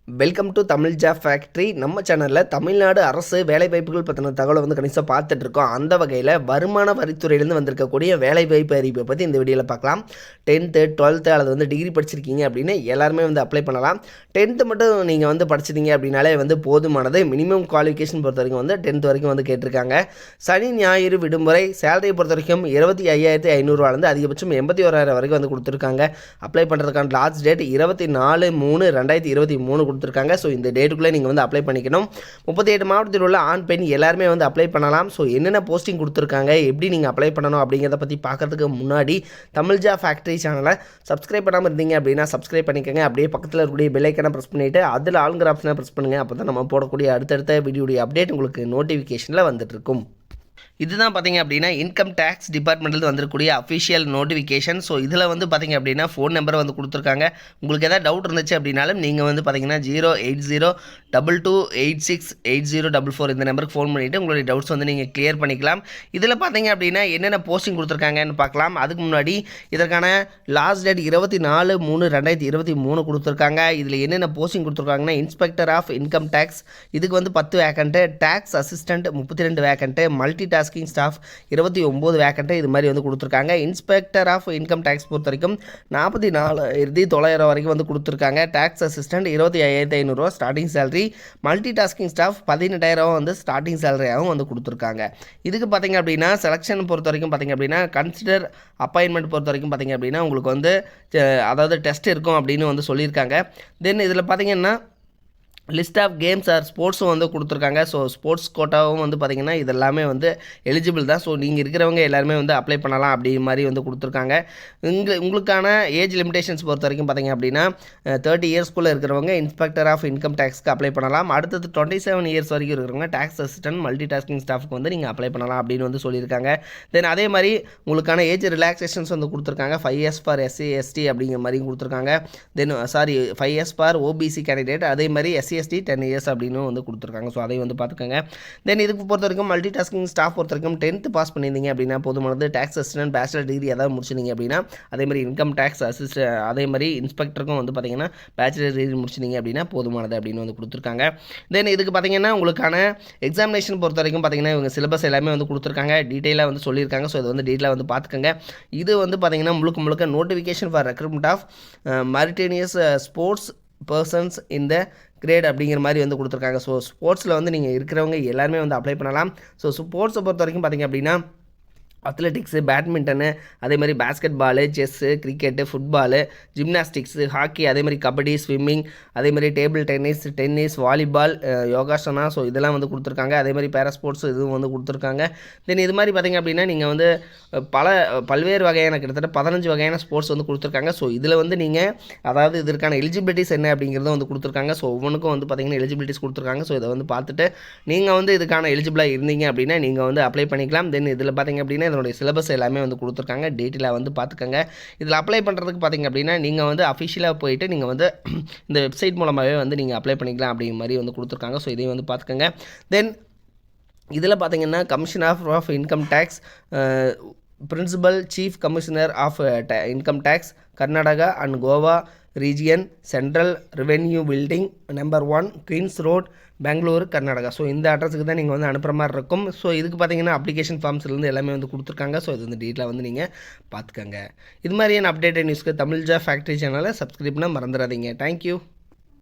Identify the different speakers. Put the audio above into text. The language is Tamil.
Speaker 1: Welcome to Tamil job factory. நம்ம சேனலில் தமிழ்நாடு அரசு வேலைவாய்ப்புகள் பற்றின தகவலை வந்து கணிசமாக பார்த்துட்ருக்கோம். அந்த வகையில் வருமான வரித்துறையிலேருந்து வந்திருக்கக்கூடிய வேலைவாய்ப்பு அறிவிப்பை பற்றி இந்த வீடியோவில் பார்க்கலாம். 10th 12th அல்லது வந்து டிகிரி படிச்சிருக்கீங்க அப்படின்னு எல்லாருமே வந்து அப்ளை பண்ணலாம். 10th மட்டும் நீங்கள் வந்து படிச்சிட்டீங்க அப்படின்னாலே வந்து போதுமானது. மினிமம் குவாலிஃபிகேஷன் பொறுத்த வரைக்கும் வந்து 10th வரைக்கும் வந்து கேட்டிருக்காங்க. சனி ஞாயிறு விடுமுறை. சேலரியை பொறுத்த வரைக்கும் 25,500 அதிகபட்சம் 81,000 வரைக்கும் வந்து கொடுத்துருக்காங்க. அப்ளை பண்ணுறதுக்கான லாஸ்ட் டேட் 24/3/2023 கொடுத்துருக்காங்க. ஸோ இந்த டேட்டுக்குள்ளே நீங்கள் வந்து அப்ளை பண்ணிக்கணும். 38 மாவட்டத்தில் உள்ள ஆண் பெண் எல்லாருமே வந்து அப்ளை பண்ணலாம். ஸோ என்னென்ன போஸ்டிங் கொடுத்துருக்காங்க, எப்படி நீங்கள் அப்ளை பண்ணணும் அப்படிங்கிறத பற்றி பார்க்கறதுக்கு முன்னாடி தமிழ் ஜாப் ஃபேக்ட்ரி சேனலை சப்ஸ்கிரைப் பண்ணாமல் இருந்தீங்க அப்படின்னா சப்ஸ்கிரைப் பண்ணிக்கோங்க. அப்படியே பக்கத்தில் இருக்கக்கூடிய பெல் ஐக்கனை ப்ரெஸ் பண்ணிவிட்டு அதில் ஆளுங்கிற ஆப்ஷனை ப்ரெஸ் பண்ணுங்கள். அப்போ தான் நம்ம போடக்கூடிய அடுத்தடுத்த வீடியோடைய அப்டேட் உங்களுக்கு நோட்டிஃபிகேஷனில் வந்துட்டுருக்கும். இதுதான் பார்த்திங்க அப்படின்னா இன்கம் டேக்ஸ் டிபார்ட்மெண்ட்டில் வந்திருக்கக்கூடிய அஃபிஷியல் நோட்டிஃபிகேஷன். ஸோ இதில் வந்து பார்த்திங்க அப்படின்னா ஃபோன் நம்பர் வந்து கொடுத்துருக்காங்க. உங்களுக்கு எதாவது டவுட் இருந்துச்சு அப்படின்னாலும் நீங்கள் வந்து பார்த்திங்கன்னா 08022868044 இந்த நம்பருக்கு ஃபோன் பண்ணிவிட்டு உங்களுடைய டவுட்ஸ் வந்து நீங்கள் கிளியர் பண்ணிக்கலாம். இதில் பார்த்திங்க அப்படின்னா என்னென்ன போஸ்டிங் கொடுத்துருக்காங்கன்னு பார்க்கலாம். அதுக்கு முன்னாடி இதற்கான லாஸ்ட் டேட் 24/3/2023 கொடுத்துருக்காங்க. இதில் என்னென்ன போஸ்டிங் கொடுத்துருக்காங்கன்னா இன்ஸ்பெக்டர் ஆஃப் இன்கம் டேக்ஸ் இதுக்கு வந்து 10 vacant, tax assistant 32 vacant, multi tasking staff 29 vacant இது மாதிரி வந்து கொடுத்துருக்காங்க. இன்ஸ்பெக்டர் ஆஃப் இன்கம் டேக்ஸ் பொறுத்த வரைக்கும் 44,900 வரைக்கும் வந்து கொடுத்துருக்காங்க. Tax assistant 25,500 starting salary, multi tasking staff 18,000 வந்து ஸ்டார்டிங் சேலரியாகவும் வந்து கொடுத்துருக்காங்க. இதுக்கு பார்த்திங்க அப்படின்னா செலெக்ஷன் பொறுத்த வரைக்கும் பார்த்திங்க அப்படின்னா கன்சிடர் அப்பாயின்மெண்ட் பொறுத்த வரைக்கும் பார்த்திங்க அப்படின்னா உங்களுக்கு வந்து அதாவது டெஸ்ட் இருக்கும் அப்படின்னு வந்து சொல்லியிருக்காங்க. தென் இதில் பார்த்திங்கன்னா லிஸ்ட் ஆஃப் கேம்ஸ் ஆர் ஸ்போர்ட்ஸும் வந்து கொடுத்துருக்காங்க. ஸோ ஸ்போர்ட்ஸ் கோட்டாவும் வந்து பார்த்திங்கன்னா இதெல்லாமே வந்து எலிஜிபிள் தான். ஸோ நீங்கள் இருக்கிறவங்க எல்லாருமே வந்து அப்ளை பண்ணலாம் அப்படி மாதிரி வந்து கொடுத்துருக்காங்க. உங்களுக்கான ஏஜ் லிமிடேஷன்ஸ் பொறுத்த வரைக்கும் பார்த்திங்க அப்படின்னா 30 இயர்ஸ்க்குள்ளே இருக்கிறவங்க இன்ஸ்பெக்டர் ஆஃப் இன்கம் டேக்ஸ்க்கு அப்ளை பண்ணலாம். அடுத்தது 27 இயர்ஸ் வரைக்கும் இருக்கிறவங்க டேக்ஸ் அசிஸ்டன்ட் மல்டி டாஸ்கிங் ஸ்டாஃப்க்கு வந்து நீங்கள் அப்ளை பண்ணலாம் அப்படின்னு வந்து சொல்லியிருக்காங்க. தென் அதே மாதிரி உங்களுக்கான ஏஜ் ரிலாக்ஸேஷன்ஸ் வந்து கொடுத்துருக்காங்க. 5 years ஃபார் SC ST அப்படிங்கிற மாதிரி கொடுத்துருக்காங்க. தென் 5 years ஃபார் OBC கேண்டிடேட், அதே மாதிரி SC ST 10 years அப்படின்னு வந்து கொடுத்துருக்காங்க. ஸோ அதை வந்து பார்த்துக்கோங்க. தென் இதுக்கு பொறுத்த வரைக்கும் மல்டி டாஸ்கிங் ஸ்டாஃப் பொறுத்த வரைக்கும் 10th பாஸ் பண்ணியிருந்தீங்க அப்படின்னா போதுமானது. டேக்ஸ் அசிஸ்டன்ட் பேச்சுலர் டிகிரி ஏதாவது முடிச்சிருந்தீங்க அப்படின்னா, அதே மாதிரி இன்கம் டேக்ஸ் அதே மாதிரி இன்ஸ்பெக்டருக்கும் வந்து பார்த்திங்கன்னா பேச்சுலர் டிகிரி முடிச்சிருந்தீங்க அப்படின்னா போதுமானது அப்படின்னு வந்து கொடுத்துருக்காங்க. தென் இதுக்கு பார்த்திங்கன்னா உங்களுக்கான எக்ஸாமினேஷன் பொறுத்த வரைக்கும் பார்த்திங்கன்னா இவங்க சிலபஸ் எல்லாமே வந்து கொடுத்துருக்காங்க, டீட்டெயிலாக வந்து சொல்லியிருக்காங்க. ஸோ இதை வந்து டீட்டெயிலாக வந்து பார்த்துக்கோங்க. இது வந்து பார்த்திங்கன்னா முழுக்க notification for recruitment of meritorious sports persons இந்த கிரேட் அப்படிங்கிற மாதிரி வந்து கொடுத்துருக்காங்க. ஸோ ஸ்போர்ட்ஸில் வந்து நீங்கள் இருக்கிறவங்க எல்லாருமே வந்து அப்ளை பண்ணலாம். ஸோ ஸ்போர்ட்ஸை பொறுத்த வரைக்கும் பார்த்திங்க அப்படின்னா அத்லெட்டிக்ஸு, பேட்மிண்டனு, அதே மாதிரி basketball, chess, cricket, football, gymnastics, hockey, அதே மாதிரி கபடி, ஸ்விம்மிங், அதே மாதிரி டேபிள் டென்னிஸ், வாலிபால், யோகாசனா, ஸோ இதெல்லாம் வந்து கொடுத்துருக்காங்க. அதே மாதிரி பேரா ஸ்போர்ட்ஸ் இதுவும் வந்து கொடுத்துருக்காங்க. தென் இது மாதிரி பார்த்திங்க அப்படின்னா நீங்கள் வந்து பல்வேறு வகையான கிட்டத்தட்ட 15 வகையான ஸ்போர்ட்ஸ் வந்து கொடுத்துருக்காங்க. ஸோ இதில் வந்து நீங்கள் அதாவது இதற்கான எலிஜிபிலிட்டிஸ் என்ன அப்படிங்கிறத வந்து கொடுத்துருக்காங்க. ஸோ ஒவ்வொன்றுக்கும் வந்து பார்த்திங்கன்னா எலிஜிபிலிட்டிஸ் கொடுத்துருக்காங்க. ஸோ இதை வந்து பார்த்துட்டு நீங்கள் வந்து இதுக்கான எலிஜிபிளாக இருந்தீங்க அப்படின்னா நீங்கள் வந்து அப்ளை பண்ணிக்கலாம். தென் இதில் பார்த்திங்க அப்படின்னா இதனுடைய சிலபஸ் எல்லாமே வந்து கொடுத்துருக்காங்க, டீட்டெயிலாக வந்து பார்த்துக்கங்க. இதில் அப்ளை பண்ணுறதுக்கு பார்த்திங்க அப்படின்னா நீங்கள் வந்து அஃபிஷியலாக போயிட்டு நீங்கள் வந்து இந்த வெப்சைட் மூலமாகவே வந்து நீங்கள் அப்ளை பண்ணிக்கலாம் அப்படிங்கிற மாதிரி வந்து கொடுத்துருக்காங்க. ஸோ இதையும் வந்து பார்த்துக்கங்க. தென் இதில் பார்த்திங்கன்னா commissioner of income tax, principal chief commissioner of income tax Karnataka and Goa region, central revenue building, number 1 Queens Road, Bangalore, Karnataka. So இந்த அட்ரஸுக்கு தான் நீங்கள் வந்து அனுப்புகிற மாதிரி இருக்கும். ஸோ இதுக்கு பார்த்தீங்கன்னா அப்ளிகேஷன் ஃபார்ம்ஸ்லேருந்து எல்லாமே வந்து கொடுத்துருக்காங்க. ஸோ இது வந்து டீட்டெயிலாக வந்து நீங்கள் பார்த்துக்கங்க. இது மாதிரியான அப்டேட்டட் நியூஸ்க்கு தமிழ் ஜாப் ஃபேக்ட்ரி சேனலை சப்ஸ்கிரைப் பண்ண மறந்துடாதீங்க. தேங்க்யூ.